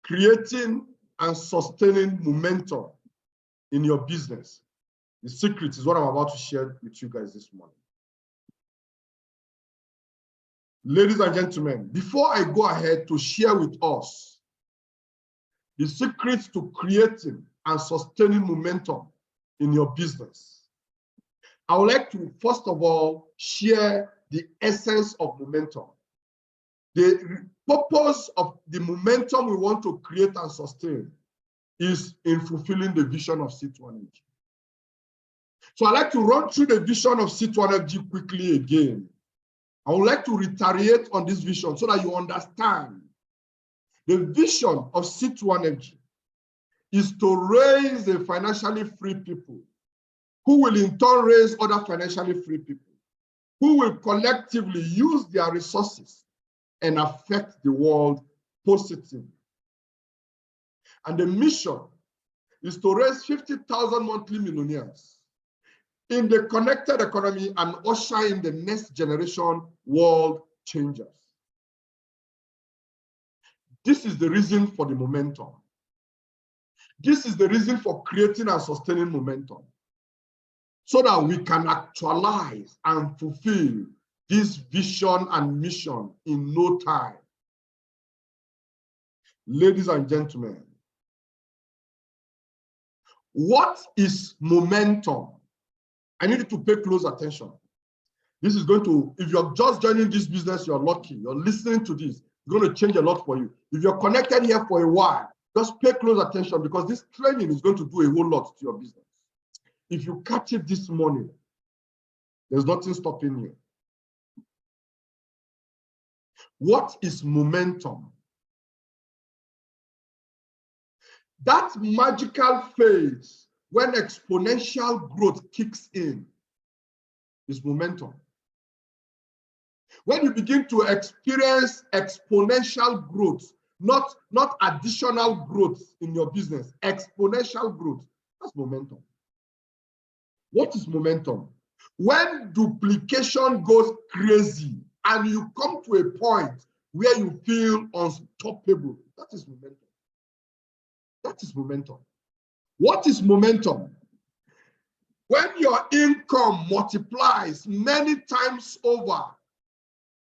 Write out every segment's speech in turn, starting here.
creating and sustaining momentum in your business. The secret is what I'm about to share with you guys this morning. Ladies and gentlemen, before I go ahead to share with us the secrets to creating and sustaining momentum in your business, I would like to first of all share the essence of momentum. The purpose of the momentum we want to create and sustain is in fulfilling the vision of C2 Energy. So I'd like to run through the vision of C2 Energy quickly again. I would like to reiterate on this vision so that you understand. The vision of C2 Energy is to raise a financially free people who will in turn raise other financially free people who will collectively use their resources and affect the world positively. And the mission is to raise 50,000 monthly millionaires in the connected economy and usher in the next generation world changers. This is the reason for the momentum. This is the reason for creating and sustaining momentum, so that we can actualize and fulfill this vision and mission in no time. Ladies and gentlemen, what is momentum? I need you to pay close attention. This is going to, if you're just joining this business, you're lucky. You're listening to this. It's going to change a lot for you. If you're connected here for a while, just pay close attention, because this training is going to do a whole lot to your business. If you catch it this morning, there's nothing stopping you. What is momentum? That magical phase when exponential growth kicks in is momentum. When you begin to experience exponential growth, not additional growth in your business, exponential growth, that's momentum. What is momentum? When duplication goes crazy and you come to a point where you feel unstoppable, that is momentum. That is momentum. What is momentum? When your income multiplies many times over,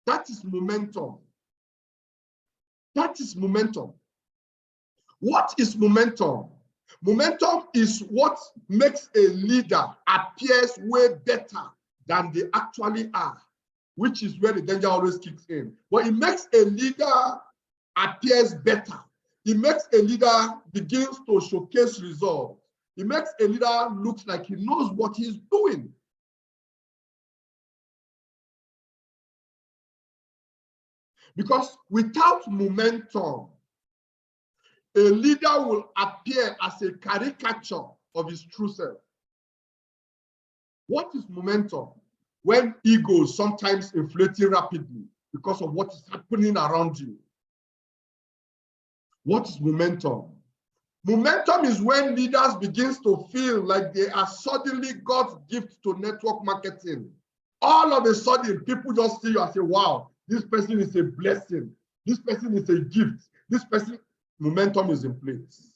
that is momentum. That is momentum. What is momentum? Momentum is what makes a leader appears way better than they actually are, which is where the danger always kicks in. But it makes a leader appears better. It makes a leader begins to showcase results. It makes a leader look like he knows what he's doing. Because without momentum, a leader will appear as a caricature of his true self. What is momentum? When egos sometimes inflating rapidly because of what is happening around you. What is momentum? Momentum is when leaders begin to feel like they are suddenly God's gift to network marketing. All of a sudden, people just see you and say, wow, this person is a blessing. This person is a gift. This person, momentum is in place.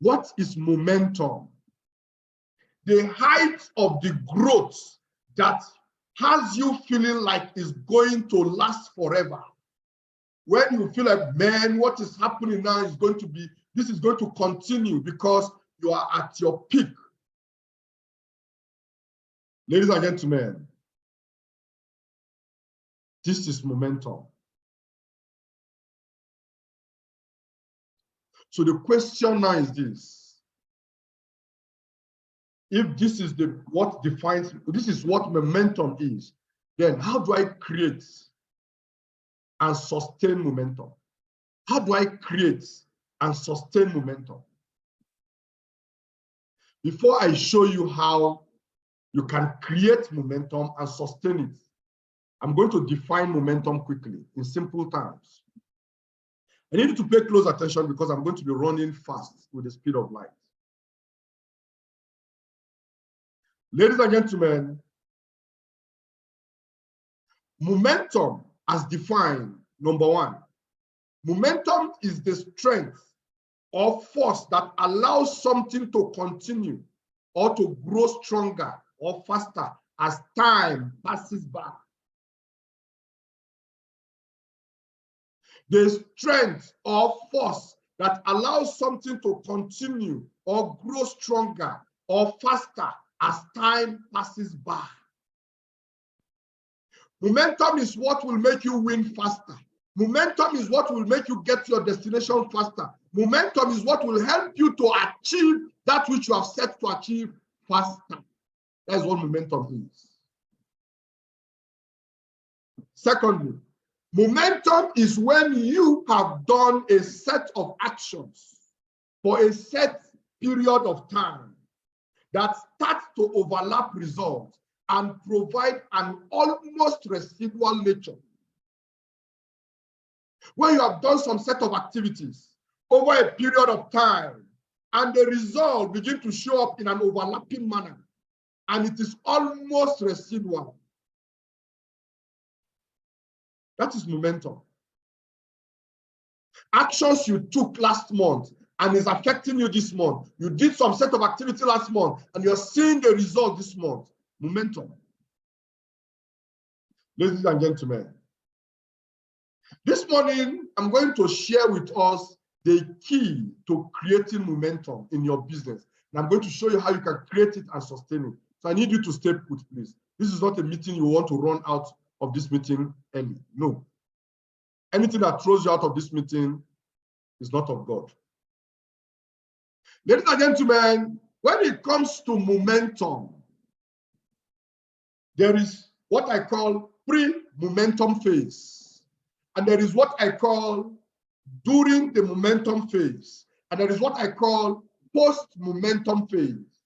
What is momentum? The height of the growth that has you feeling like it's going to last forever. When you feel like, man, what is happening now is going to be, this is going to continue because you are at your peak. Ladies and gentlemen, this is momentum. So the question now is this. If this is what defines, this is what momentum is, then how do I create and sustain momentum? How do I create and sustain momentum? Before I show you how you can create momentum and sustain it, I'm going to define momentum quickly in simple terms. I need you to pay close attention because I'm going to be running fast with the speed of light. Ladies and gentlemen, momentum as defined, number one, Momentum is the strength or force that allows something to continue or to grow stronger or faster as time passes by. The strength or force that allows something to continue or grow stronger or faster as time passes by. Momentum is what will make you win faster. Momentum is what will make you get to your destination faster. Momentum is what will help you to achieve that which you have set to achieve faster. That's what momentum is. Secondly, momentum is when you have done a set of actions for a set period of time that starts to overlap results and provide an almost residual nature. When you have done some set of activities over a period of time and the result begin to show up in an overlapping manner and it is almost residual, that is momentum. Actions you took last month and is affecting you this month. You did some set of activity last month and you're seeing the result this month. Momentum. Ladies and gentlemen, this morning I'm going to share with us the key to creating momentum in your business. And I'm going to show you how you can create it and sustain it. So I need you to stay put, please. This is not a meeting you want to run out of this meeting early. No. Anything that throws you out of this meeting is not of God. Ladies and gentlemen, when it comes to momentum, there is what I call pre-momentum phase. And there is what I call during the momentum phase. And there is what I call post-momentum phase.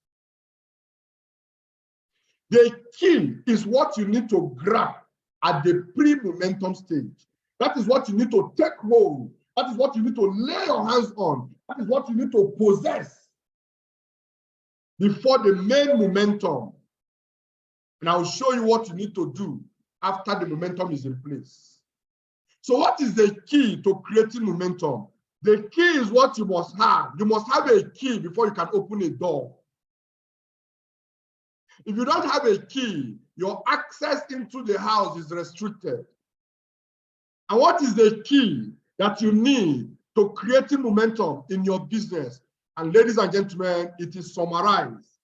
The key is what you need to grab at the pre-momentum stage. That is what you need to take hold. That is what you need to lay your hands on. That is what you need to possess before the main momentum. And I'll show you what you need to do after the momentum is in place. So what is the key to creating momentum? The key is what you must have. You must have a key before you can open a door. If you don't have a key, your access into the house is restricted. And what is the key that you need to creating momentum in your business? And ladies and gentlemen, it is summarized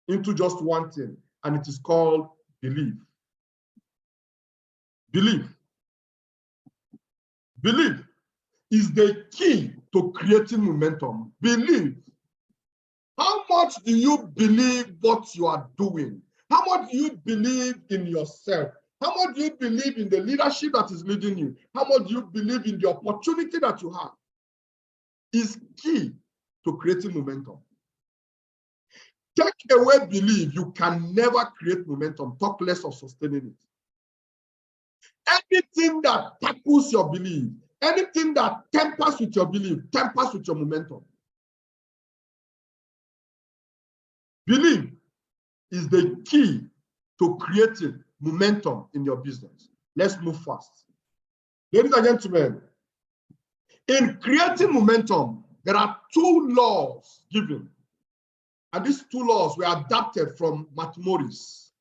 into just one thing, and it is called belief. Belief. Belief is the key to creating momentum. Belief. How much do you believe what you are doing? How much do you believe in yourself? How much do you believe in the leadership that is leading you? How much do you believe in the opportunity that you have? Is key to creating momentum. Take away belief, you can never create momentum, talk less of sustaining it. Anything that tackles your belief, anything that tempers with your belief, tempers with your momentum. Belief is the key to creating momentum in your business. Let's move fast. Ladies and gentlemen, in creating momentum, there are two laws given. And these two laws were adapted from Matt Morris.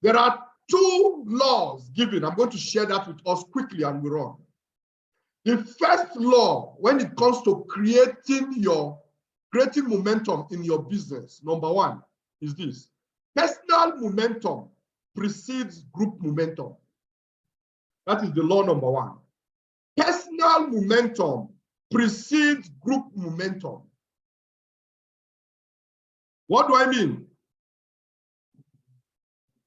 There are two laws given. I'm going to share that with us quickly and we're on. The first law, when it comes to creating momentum in your business, number one, is this. Personal momentum precedes group momentum. That is the law number one. Personal momentum precedes group momentum. What do I mean?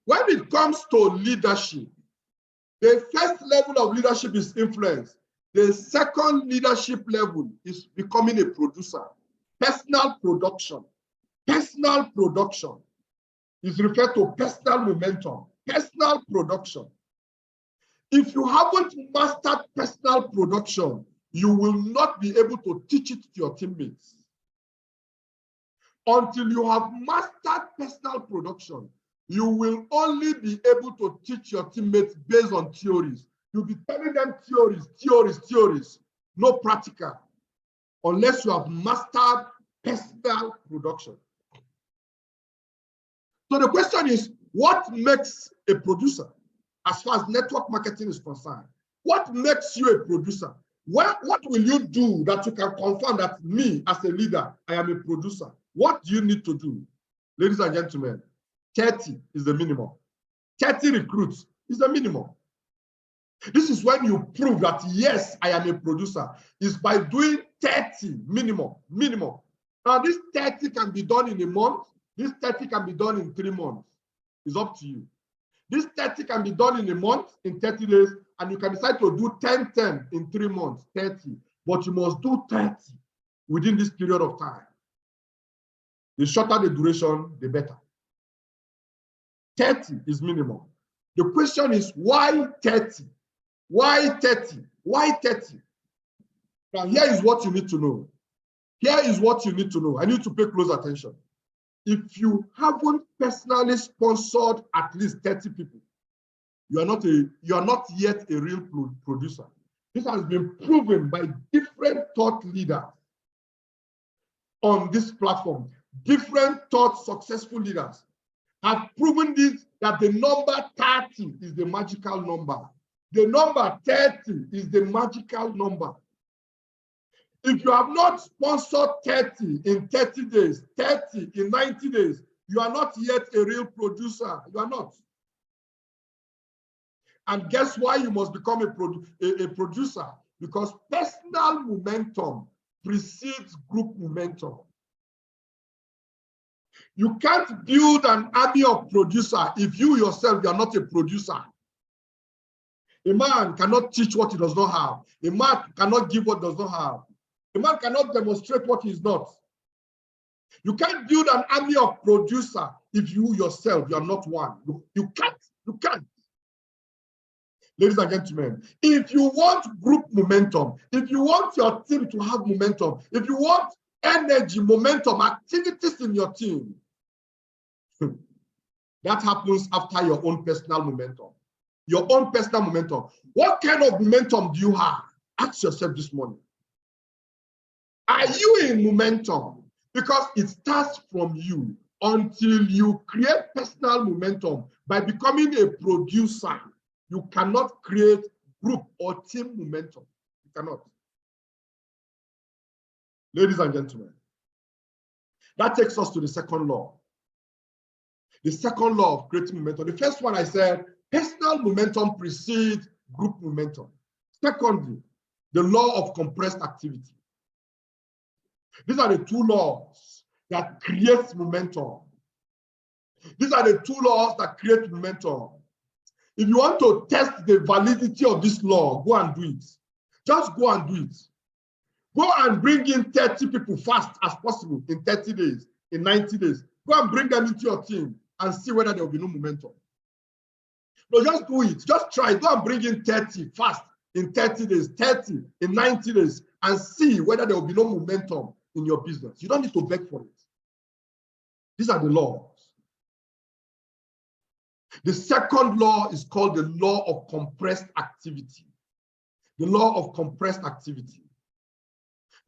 When it comes to leadership, the first level of leadership is influence. The second leadership level is becoming a producer. Personal production. Personal production is referred to personal momentum. Personal production. If you haven't mastered personal production, you will not be able to teach it to your teammates. Until you have mastered personal production, you will only be able to teach your teammates based on theories. You'll be telling them theories, no practical, unless you have mastered personal production. So the question is, what makes a producer as far as network marketing is concerned? What makes you a producer? What will you do that you can confirm that me as a leader, I am a producer? What do you need to do? Ladies and gentlemen, 30 is the minimum. 30 recruits is the minimum. This is when you prove that, yes, I am a producer, is by doing 30 minimum. Now, this 30 can be done in a month. This 30 can be done in 3 months. It's up to you. This 30 can be done in a month, in 30 days, and you can decide to do 10 in 3 months, 30. But you must do 30 within this period of time. The shorter the duration, the better. 30 is minimum. The question is, why 30? Why 30? Why 30? Now, here is what you need to know. Here is what you need to know. I need to pay close attention. If you haven't personally sponsored at least 30 people, you are not yet a real producer. This has been proven by different thought leaders on this platform. Different thought successful leaders have proven this, that the number 30 is the magical number. The number 30 is the magical number. If you have not sponsored 30 in 30 days, 30 in 90 days, you are not yet a real producer. You are not. And guess why you must become a producer? Because personal momentum precedes group momentum. You can't build an army of producers if you yourself, you are not a producer. A man cannot teach what he does not have. A man cannot give what he does not have. A man cannot demonstrate what he is not. You can't build an army of producers if you yourself, you are not one. You can't. Ladies and gentlemen, if you want group momentum, if you want your team to have momentum, if you want energy, momentum, activities in your team, that happens after your own personal momentum. Your own personal momentum. What kind of momentum do you have? Ask yourself this morning. Are you in momentum? Because it starts from you until you create personal momentum by becoming a producer. You cannot create group or team momentum. You cannot. Ladies and gentlemen, that takes us to the second law. The second law of creating momentum. The first one I said, personal momentum precedes group momentum. Secondly, the law of compressed activity. These are the two laws that create momentum. These are the two laws that create momentum. If you want to test the validity of this law, go and do it. Just go and do it. Go and bring in 30 people fast as possible in 30 days, in 90 days. Go and bring them into your team and see whether there will be no momentum. No, just do it. Just try. Go and bring in 30 fast in 30 days, 30 in 90 days, and see whether there will be no momentum in your business. You don't need to beg for it. These are the laws. The second law is called the law of compressed activity. The law of compressed activity.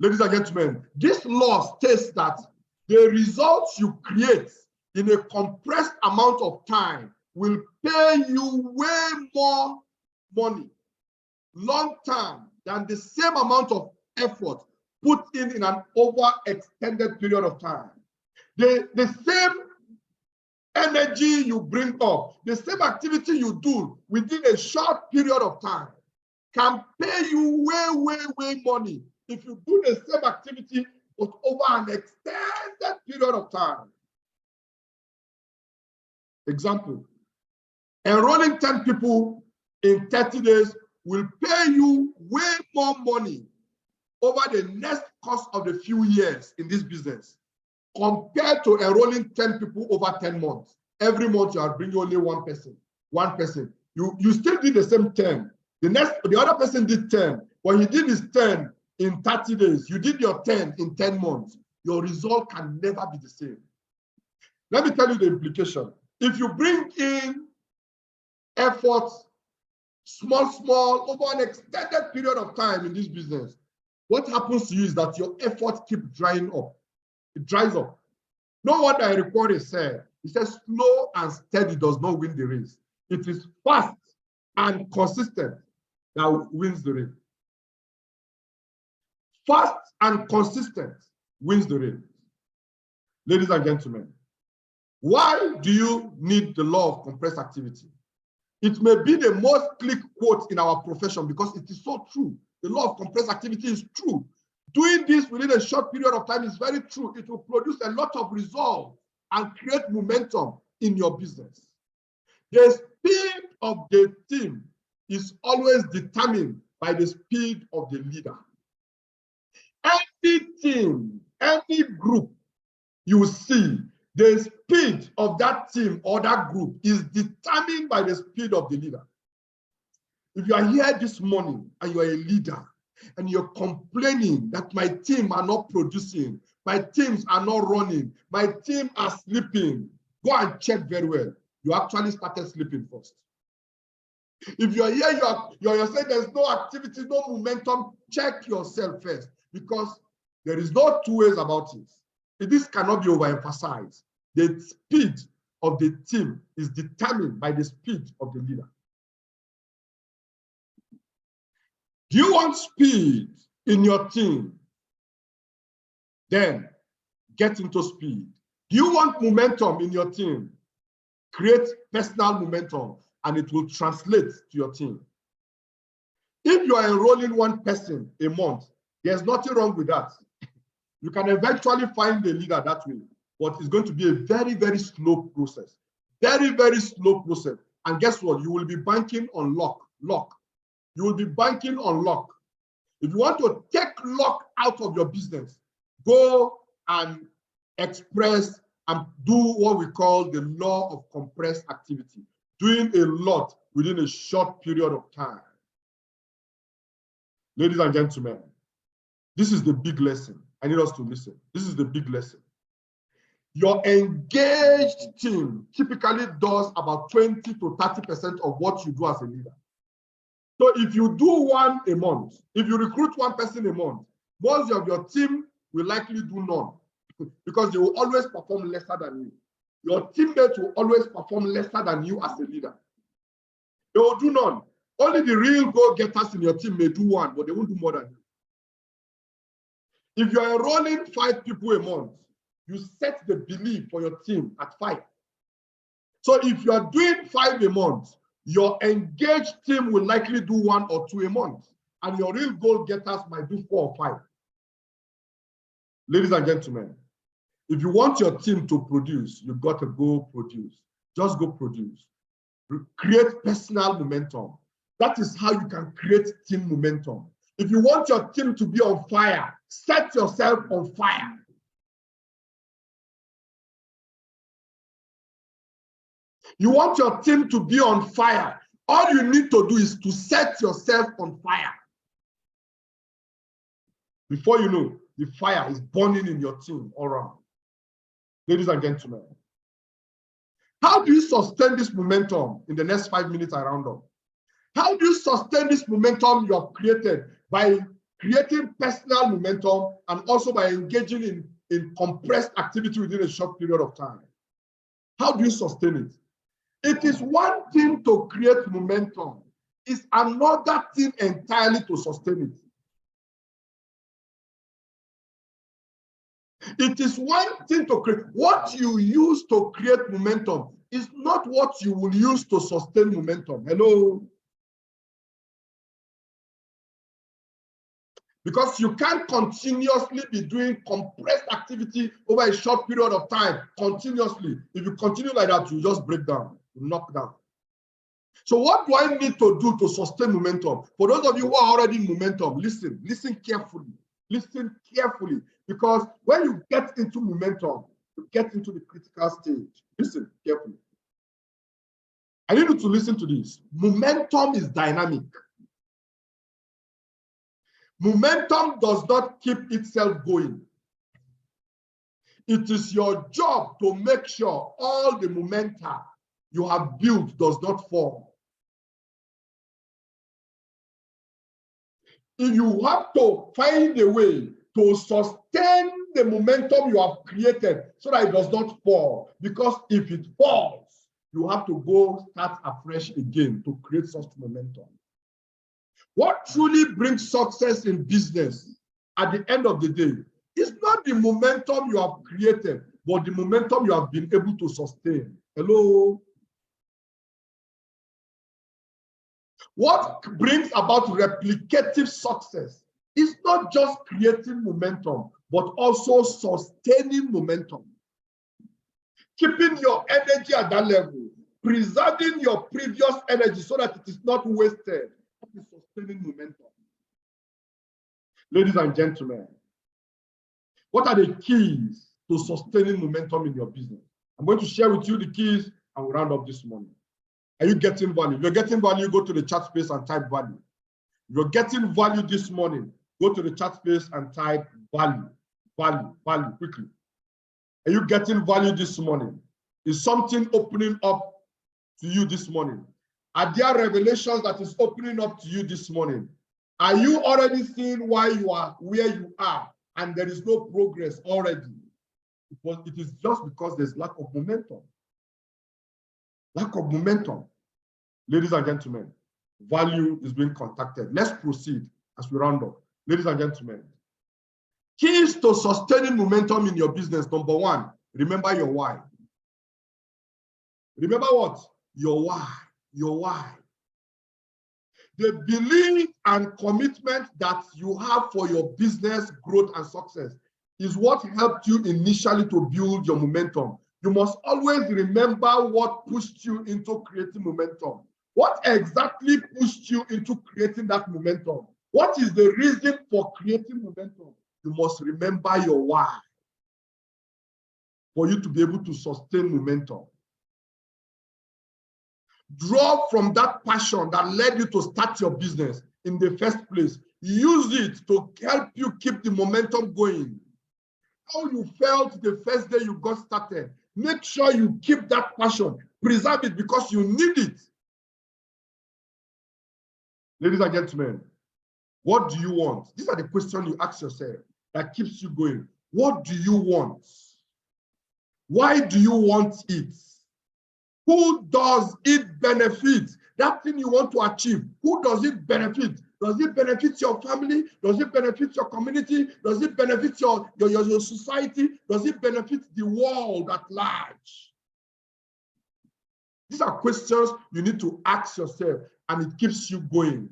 Ladies and gentlemen, this law states that the results you create in a compressed amount of time will pay you way more money long term than the same amount of effort put in an overextended period of time. The same energy you bring up, the same activity you do within a short period of time can pay you way money if you do the same activity but over an extended period of time. Example, enrolling 10 people in 30 days will pay you way more money over the next course of the few years in this business compared to enrolling 10 people over 10 months. Every month you are bringing only one person. You still did the same 10. The other person did 10, but he did his 10 in 30 days. You did your 10 in 10 months. Your result can never be the same. Let me tell you the implication. If you bring in effort small, over an extended period of time in this business, what happens to you is that your effort keeps drying up. It dries up. No wonder I record said, he says, slow and steady does not win the race. It is fast and consistent that wins the race. Fast and consistent wins the race. Ladies and gentlemen, why do you need the law of compressed activity? It may be the most clicked quote in our profession because it is so true. The law of compressed activity is true. Doing this within a short period of time is very true. It will produce a lot of results and create momentum in your business. The speed of the team is always determined by the speed of the leader. Any team, any group you see, the speed of that team or that group is determined by the speed of the leader. If you are here this morning and you are a leader and you're complaining that my team are not producing, my teams are not running, my team are sleeping, go and check very well. You actually started sleeping first. If you're here, you're saying there's no activity, no momentum, check yourself first, because there is no two ways about it. This cannot be overemphasized. The speed of the team is determined by the speed of the leader. Do you want speed in your team? Then get into speed. Do you want momentum in your team? Create personal momentum, and it will translate to your team. If you are enrolling one person a month, there's nothing wrong with that. You can eventually find a leader that way, but it's going to be a very, very slow process. Very, very slow process. And guess what? You will be banking on luck. You will be banking on luck. If you want to take luck out of your business, go and express and do what we call the law of compressed activity, doing a lot within a short period of time. Ladies and gentlemen, this is the big lesson. I need us to listen. This is the big lesson. Your engaged team typically does about 20 to 30% of what you do as a leader. So if you do one a month, if you recruit one person a month, most of your team will likely do none because they will always perform lesser than you. Your teammates will always perform lesser than you as a leader. They will do none. Only the real goal-getters in your team may do one, but they won't do more than you. If you're enrolling 5 people a month, you set the belief for your team at 5. So if you're doing 5 a month, your engaged team will likely do 1 or 2 a month, and your real goal-getters might do 4 or 5. Ladies and gentlemen, if you want your team to produce, you've got to go produce. Just go produce. Create personal momentum. That is how you can create team momentum. If you want your team to be on fire, set yourself on fire. You want your team to be on fire. All you need to do is to set yourself on fire. Before you know, the fire is burning in your team all around. Ladies and gentlemen, how do you sustain this momentum in the next 5 minutes I round up? How do you sustain this momentum you have created? By creating personal momentum and also by engaging in compressed activity within a short period of time. How do you sustain it? It is one thing to create momentum. It's another thing entirely to sustain it. It is one thing to create. What you use to create momentum is not what you will use to sustain momentum. Hello? Because you can't continuously be doing compressed activity over a short period of time continuously. If you continue like that, you just break down, you knock down. So what do I need to do to sustain momentum? For those of you who are already in momentum, listen carefully. Listen carefully, because when you get into momentum, you get into the critical stage. Listen carefully. I need you to listen to this. Momentum is dynamic. Momentum does not keep itself going. It is your job to make sure all the momentum you have built does not fall. You have to find a way to sustain the momentum you have created so that it does not fall. Because if it falls, you have to go start afresh again to create such momentum. What truly brings success in business at the end of the day is not the momentum you have created, but the momentum you have been able to sustain. Hello? What brings about replicative success is not just creating momentum, but also sustaining momentum. Keeping your energy at that level, preserving your previous energy so that it is not wasted. That is sustaining momentum. Ladies and gentlemen, what are the keys to sustaining momentum in your business? I'm going to share with you the keys and we'll round up this morning. Are you getting value? If you're getting value, go to the chat space and type value. If you're getting value this morning, go to the chat space and type value, value, value quickly. Are you getting value this morning? Is something opening up to you this morning? Are there revelations that is opening up to you this morning? Are you already seeing why you are where you are and there is no progress already? It is just because there's lack of momentum. Lack of momentum. Ladies and gentlemen, value is being contacted. Let's proceed as we round up. Ladies and gentlemen, keys to sustaining momentum in your business. Number one, remember your why. Remember what? Your why. Your why. The belief and commitment that you have for your business growth and success is what helped you initially to build your momentum. You must always remember what pushed you into creating momentum. What exactly pushed you into creating that momentum? What is the reason for creating momentum? You must remember your why for you to be able to sustain momentum. Draw from that passion that led you to start your business in the first place. Use it to help you keep the momentum going. How you felt the first day you got started. Make sure you keep that passion. Preserve it because you need it. Ladies and gentlemen, what do you want? These are the questions you ask yourself that keeps you going. What do you want? Why do you want it? Who does it benefit? That thing you want to achieve, who does it benefit? Does it benefit your family? Does it benefit your community? Does it benefit your society? Does it benefit the world at large? These are questions you need to ask yourself, and it keeps you going.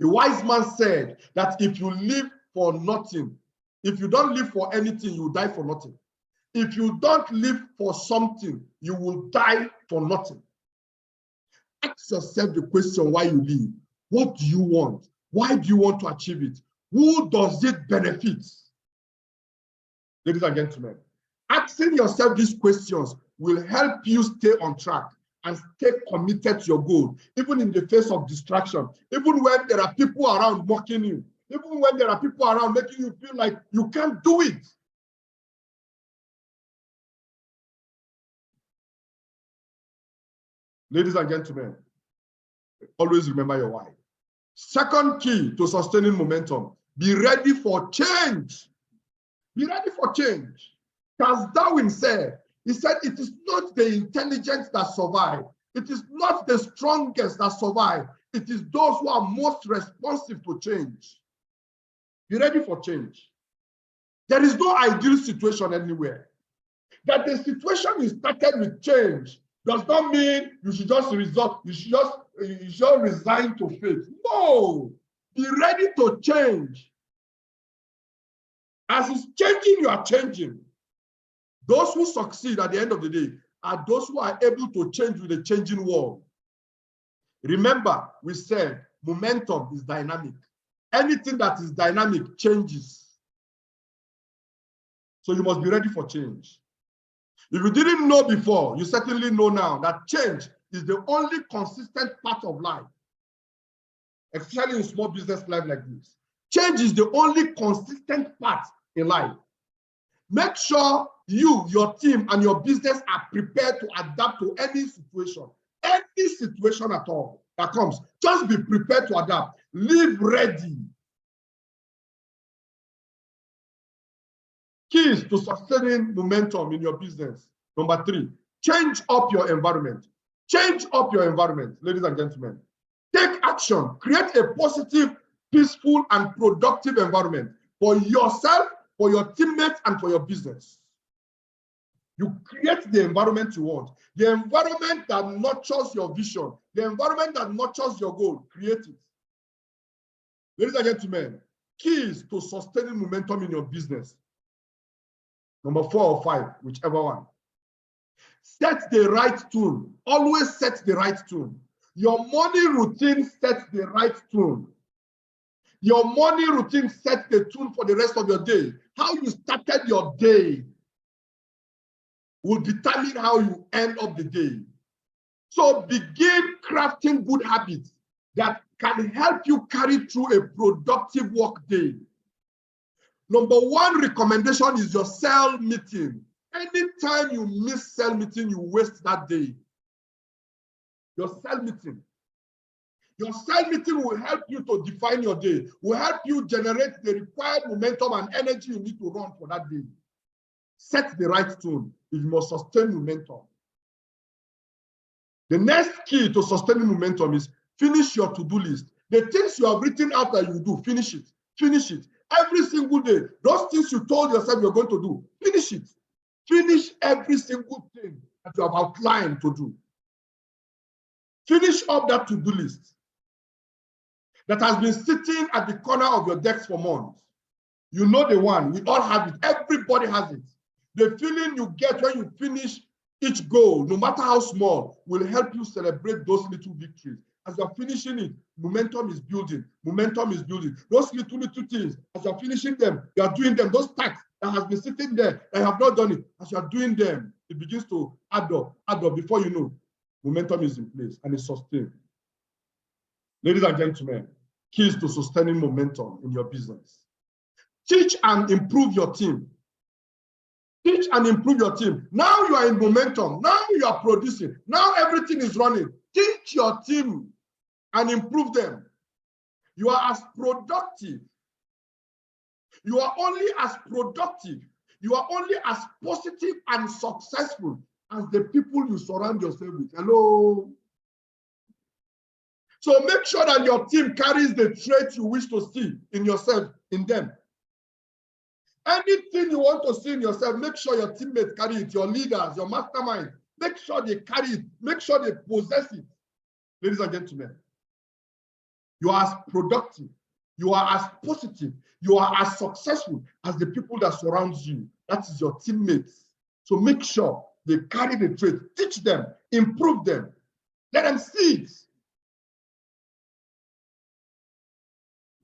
A wise man said that if you live for nothing, if you don't live for anything, you will die for nothing. If you don't live for something, you will die for nothing. Ask yourself the question why you live. What do you want? Why do you want to achieve it? Who does it benefit? Ladies and gentlemen, asking yourself these questions will help you stay on track and stay committed to your goal, even in the face of distraction, even when there are people around mocking you, even when there are people around making you feel like you can't do it. Ladies and gentlemen, always remember your why. Second key to sustaining momentum, be ready for change. Be ready for change. As Darwin said, he said, it is not the intelligent that survive. It is not the strongest that survive. It is those who are most responsive to change. Be ready for change. There is no ideal situation anywhere. That the situation is started with change does not mean you should just resign to fate. No, be ready to change. As it's changing, you are changing. Those who succeed at the end of the day are those who are able to change with a changing world. Remember, we said momentum is dynamic. Anything that is dynamic changes. So you must be ready for change. If you didn't know before, you certainly know now that change is the only consistent part of life, especially in small business life like this. Change is the only consistent part in life. Make sure you, your team, and your business are prepared to adapt to any situation at all that comes. Just be prepared to adapt. Live ready. Keys to sustaining momentum in your business. Number 3, change up your environment. Change up your environment, ladies and gentlemen. Take action. Create a positive, peaceful, and productive environment for yourself, for your teammates, and for your business. You create the environment you want. The environment that nurtures your vision, the environment that nurtures your goal, create it. Ladies and gentlemen, keys to sustaining momentum in your business. Number 4 or 5, whichever one. Set the right tune. Always set the right tune. Your morning routine sets the right tune. Your morning routine sets the tune for the rest of your day. How you started your day will determine how you end up the day. So begin crafting good habits that can help you carry through a productive work day. Number 1 recommendation is your cell meeting. Anytime you miss cell meeting, you waste that day. Your cell meeting. Your cell meeting will help you to define your day, will help you generate the required momentum and energy you need to run for that day. Set the right tone if you must sustain momentum. The next key to sustaining momentum is finish your to-do list. The things you have written out that you do, finish it. Finish it. Every single day, those things you told yourself you're going to do, finish it. Finish every single thing that you have outlined to do. Finish up that to-do list that has been sitting at the corner of your desk for months. You know the one. We all have it. Everybody has it. The feeling you get when you finish each goal, no matter how small, will help you celebrate those little victories. As you're finishing it, momentum is building. Momentum is building. Those little things, as you're finishing them, you're doing them. Those tasks that has been sitting there, that have not done it, as you're doing them, it begins to add up. Before you know, momentum is in place and it's sustained. Ladies and gentlemen, keys to sustaining momentum in your business. Teach and improve your team. Teach and improve your team. Now you are in momentum. Now you are producing. Now everything is running. Teach your team and improve them. You are as productive. You are only as productive. You are only as positive and successful as the people you surround yourself with. Hello. So make sure that your team carries the traits you wish to see in yourself, in them. Anything you want to see in yourself, make sure your teammates carry it, your leaders, your mastermind. Make sure they carry it. Make sure they possess it. Ladies and gentlemen, you are as productive, you are as positive, you are as successful as the people that surround you. That is your teammates. So make sure they carry the trait. Teach them, improve them. Let them see it.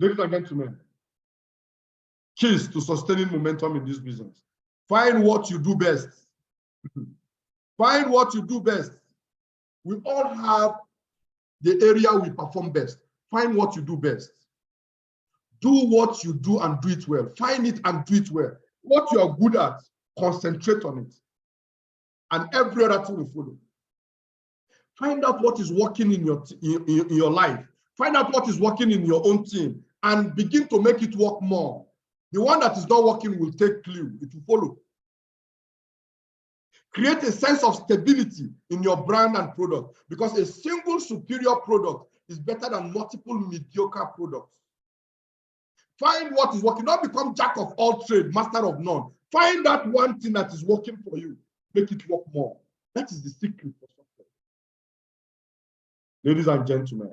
Ladies and gentlemen, keys to sustaining momentum in this business. Find what you do best. Find what you do best. We all have the area we perform best. Find what you do best. Do what you do and do it well. Find it and do it well. What you are good at, concentrate on it. And every other thing will follow. Find out what is working in your life. Find out what is working in your own team and begin to make it work more. The one that is not working will take clue. It will follow. Create a sense of stability in your brand and product, because a single superior product is better than multiple mediocre products. Find what is working. Don't become jack of all trades, master of none. Find that one thing that is working for you. Make it work more. That is the secret for success. Ladies and gentlemen,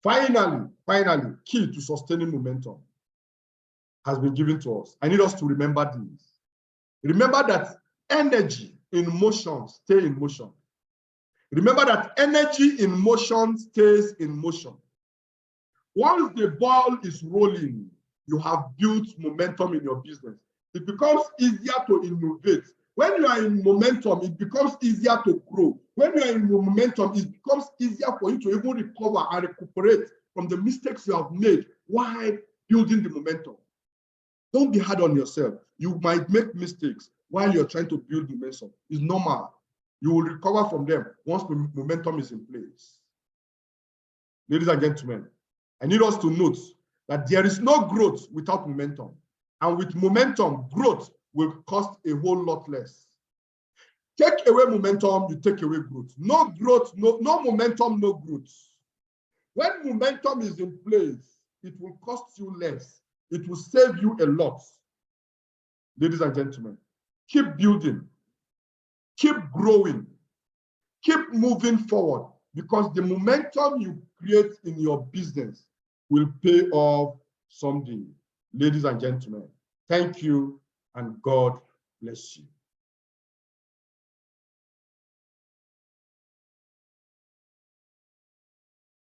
finally, key to sustaining momentum has been given to us. I need us to remember this. Remember that energy in motion stays in motion. Remember that energy in motion stays in motion. Once the ball is rolling, you have built momentum in your business. It becomes easier to innovate. When you are in momentum, it becomes easier to grow. When you are in momentum, it becomes easier for you to even recover and recuperate from the mistakes you have made while building the momentum. Don't be hard on yourself. You might make mistakes while you're trying to build momentum. It's normal. You will recover from them once the momentum is in place. Ladies and gentlemen, I need us to note that there is no growth without momentum. And with momentum, growth will cost a whole lot less. Take away momentum, you take away growth. No growth, no momentum, no growth. When momentum is in place, it will cost you less. It will save you a lot. Ladies and gentlemen, keep building, keep growing, keep moving forward, because the momentum you create in your business will pay off someday. Ladies and gentlemen, thank you and God bless you.